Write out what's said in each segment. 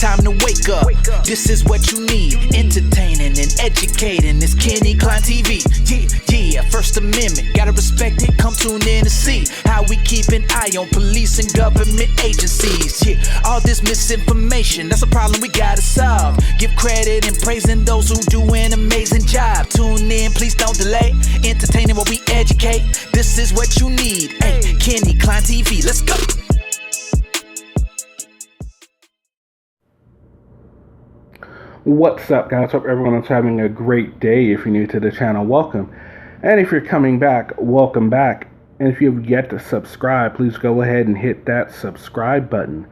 time to wake up. This is what you need, entertaining and educating. It's Kenny Klein TV. Yeah, First Amendment, gotta respect it. Come tune in to see how we keep an eye on police and government agencies. Yeah, all this misinformation, that's a problem we gotta solve. Give credit and praising those who do an amazing job. Tune in, please don't delay. Entertaining while we educate. This is what you need. Hey, Kenny Klein TV, let's go. What's up, guys? Hope everyone is having a great day. If you're new to the channel, welcome. And if you're coming back, welcome back. And if you have yet to subscribe, please go ahead and hit that subscribe button.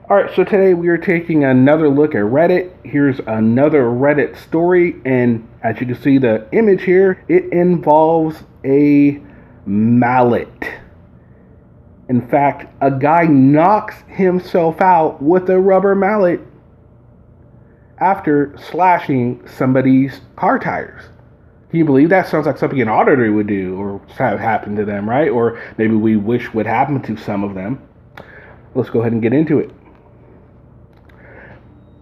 Alright, so today we are taking another look at Reddit. Here's another Reddit story, and as you can see the image here, it involves a mallet. In fact, a guy knocks himself out with a rubber mallet after slashing somebody's car tires. Can you believe that? Sounds like something an auditor would do or have happened to them, right? Or maybe we wish would happen to some of them. Let's go ahead and get into it.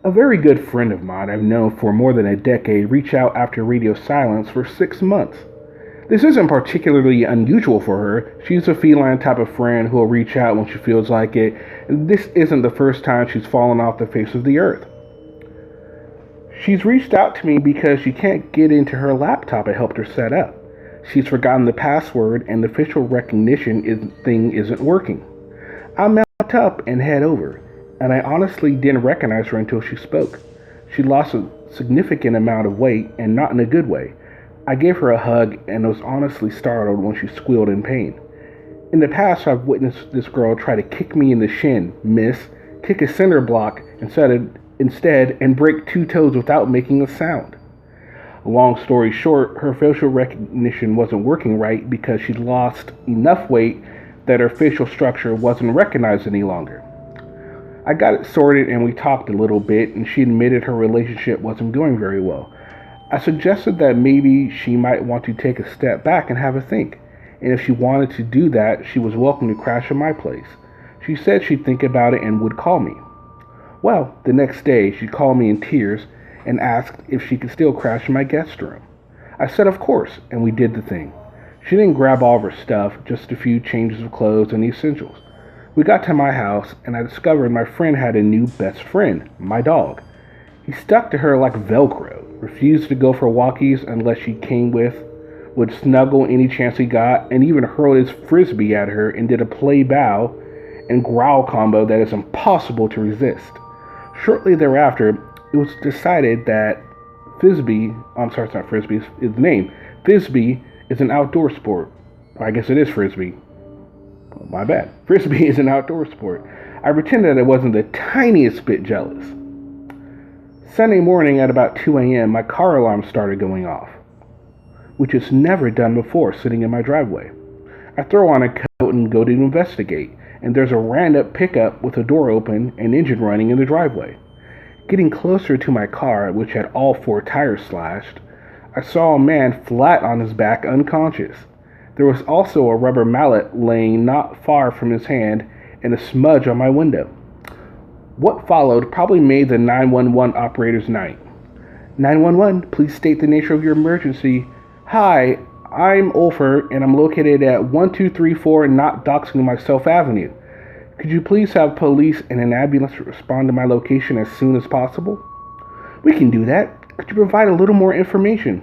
A very good friend of mine I've known for more than a decade reached out after radio silence for 6 months. This isn't particularly unusual for her. She's a feline type of friend who will reach out when she feels like it. And this isn't the first time she's fallen off the face of the earth. She's reached out to me because she can't get into her laptop I helped her set up. She's forgotten the password and the facial recognition thing isn't working. I mount up and head over, and I honestly didn't recognize her until she spoke. She lost a significant amount of weight, and not in a good way. I gave her a hug and was honestly startled when she squealed in pain. In the past, I've witnessed this girl try to kick me in the shin, miss, kick a cinder block instead and break 2 toes without making a sound. Long story short, her facial recognition wasn't working right because she'd lost enough weight that her facial structure wasn't recognized any longer. I got it sorted and we talked a little bit, and she admitted her relationship wasn't going very well. I suggested that maybe she might want to take a step back and have a think, and if she wanted to do that, she was welcome to crash at my place. She said she'd think about it and would call me. Well, the next day, she called me in tears and asked if she could still crash in my guest room. I said of course, and we did the thing. She didn't grab all of her stuff, just a few changes of clothes and the essentials. We got to my house, and I discovered my friend had a new best friend, my dog. He stuck to her like Velcro, refused to go for walkies unless she came with, would snuggle any chance he got, and even hurled his frisbee at her and did a play bow and growl combo that is impossible to resist. Shortly thereafter, it was decided that Frisbee is an outdoor sport. I guess it is Frisbee. Oh, my bad. Frisbee is an outdoor sport. I pretended I wasn't the tiniest bit jealous. Sunday morning at about 2 a.m., my car alarm started going off, which is never done before sitting in my driveway. I throw on a coat and go to investigate, and there's a random pickup with a door open and engine running in the driveway. Getting closer to my car, which had all 4 tires slashed, I saw a man flat on his back unconscious. There was also a rubber mallet laying not far from his hand and a smudge on my window. What followed probably made the 911 operator's night. 911, please state the nature of your emergency. Hi, I'm Ulfer, and I'm located at 1234 Not Doxing Myself Avenue. Could you please have police and an ambulance respond to my location as soon as possible? We can do that. Could you provide a little more information?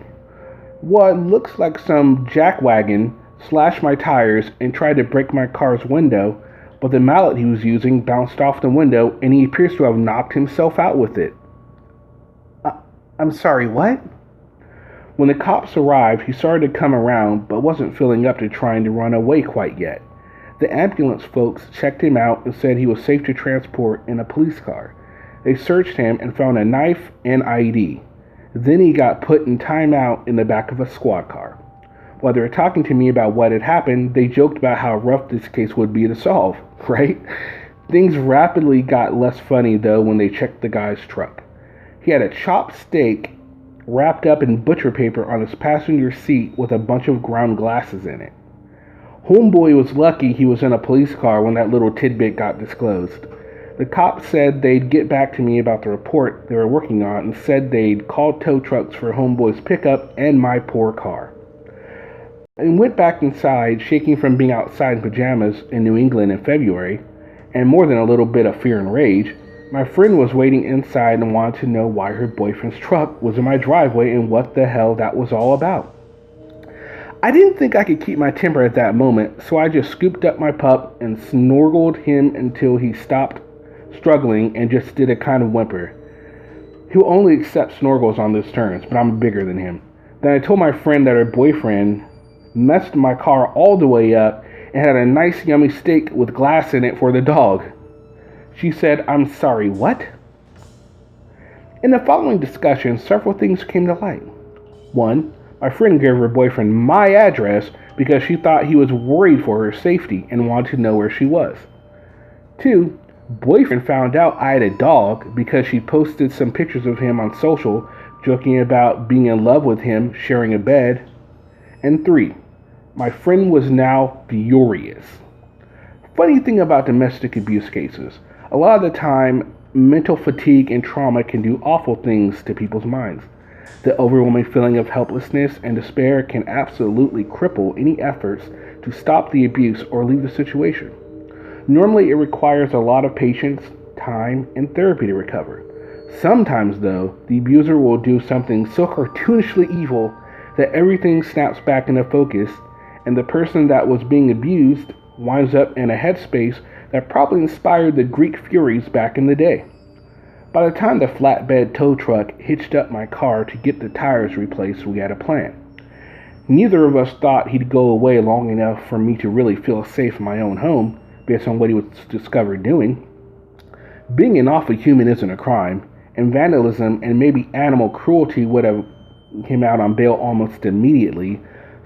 What looks like some jackwagon slashed my tires and tried to break my car's window, but the mallet he was using bounced off the window and he appears to have knocked himself out with it. I'm sorry, what? When the cops arrived, he started to come around, but wasn't feeling up to trying to run away quite yet. The ambulance folks checked him out and said he was safe to transport in a police car. They searched him and found a knife and ID. Then he got put in timeout in the back of a squad car. While they were talking to me about what had happened, they joked about how rough this case would be to solve, right? Things rapidly got less funny, though, when they checked the guy's truck. He had a chopped steak wrapped up in butcher paper on his passenger seat with a bunch of ground glasses in it. Homeboy was lucky he was in a police car when that little tidbit got disclosed. The cops said they'd get back to me about the report they were working on and said they'd call tow trucks for homeboy's pickup and my poor car. I went back inside, shaking from being outside in pajamas in New England in February, and more than a little bit of fear and rage. My friend was waiting inside and wanted to know why her boyfriend's truck was in my driveway and what the hell that was all about. I didn't think I could keep my temper at that moment, so I just scooped up my pup and snorkeled him until he stopped struggling and just did a kind of whimper. He'll only accept snorkels on those terms, but I'm bigger than him. Then I told my friend that her boyfriend messed my car all the way up and had a nice yummy steak with glass in it for the dog. She said, "I'm sorry, what?" In the following discussion, several things came to light. One, my friend gave her boyfriend my address because she thought he was worried for her safety and wanted to know where she was. Two, boyfriend found out I had a dog because she posted some pictures of him on social, joking about being in love with him, sharing a bed. And three, my friend was now furious. Funny thing about domestic abuse cases, a lot of the time, mental fatigue and trauma can do awful things to people's minds. The overwhelming feeling of helplessness and despair can absolutely cripple any efforts to stop the abuse or leave the situation. Normally, it requires a lot of patience, time, and therapy to recover. Sometimes, though, the abuser will do something so cartoonishly evil that everything snaps back into focus, and the person that was being abused winds up in a headspace that probably inspired the Greek Furies back in the day. By the time the flatbed tow truck hitched up my car to get the tires replaced, we had a plan. Neither of us thought he'd go away long enough for me to really feel safe in my own home, based on what he was discovered doing. Being an awful human isn't a crime, and vandalism and maybe animal cruelty would have came out on bail almost immediately.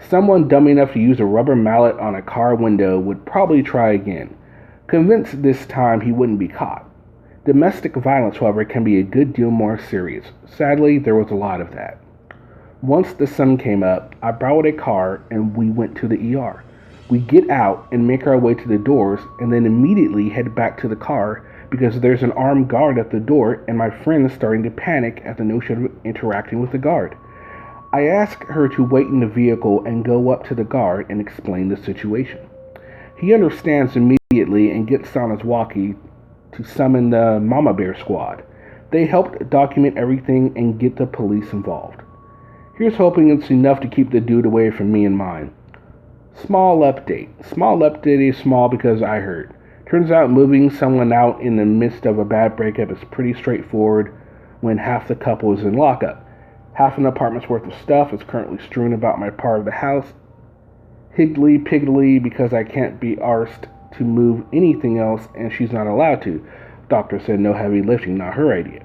Someone dumb enough to use a rubber mallet on a car window would probably try again, convinced this time he wouldn't be caught. Domestic violence, however, can be a good deal more serious. Sadly, there was a lot of that. Once the sun came up, I borrowed a car and we went to the ER. We get out and make our way to the doors and then immediately head back to the car because there's an armed guard at the door and my friend is starting to panic at the notion of interacting with the guard. I ask her to wait in the vehicle and go up to the guard and explain the situation. He understands immediately and gets on his walkie to summon the Mama Bear squad. They helped document everything and get the police involved. Here's hoping it's enough to keep the dude away from me and mine. Small update. Small update is small because I heard. Turns out moving someone out in the midst of a bad breakup is pretty straightforward when half the couple is in lockup. Half an apartment's worth of stuff is currently strewn about my part of the house. Higgly-piggly because I can't be arsed to move anything else and she's not allowed to. Doctor said no heavy lifting, not her idea.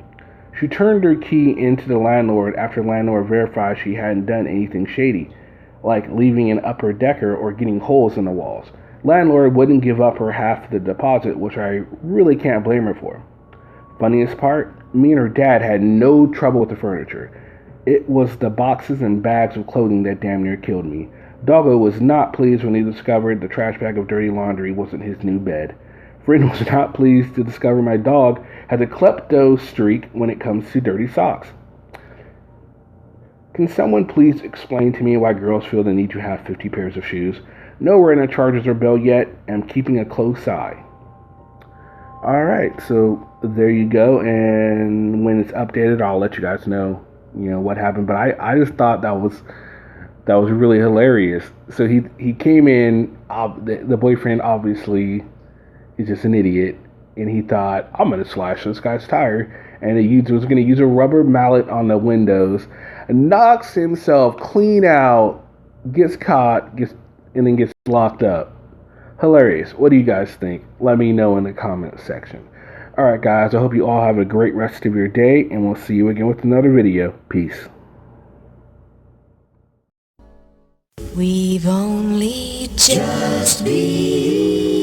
She turned her key into the landlord after landlord verified she hadn't done anything shady, like leaving an upper decker or getting holes in the walls. Landlord wouldn't give up her half of the deposit, which I really can't blame her for. Funniest part, me and her dad had no trouble with the furniture. It was the boxes and bags of clothing that damn near killed me. Doggo was not pleased when he discovered the trash bag of dirty laundry wasn't his new bed. Friend was not pleased to discover my dog has a klepto streak when it comes to dirty socks. Can someone please explain to me why girls feel the need to have 50 pairs of shoes? Nowhere in the charges or bill yet. I'm keeping a close eye. Alright, so there you go. And when it's updated, I'll let you guys know, what happened. But I just thought that was really hilarious. So he came in, the boyfriend obviously is just an idiot, and he thought, I'm going to slash this guy's tire, and he was going to use a rubber mallet on the windows, knocks himself clean out, gets caught, and then gets locked up. Hilarious. What do you guys think? Let me know in the comment section. Alright guys, I hope you all have a great rest of your day, and we'll see you again with another video. Peace. We've only just begun.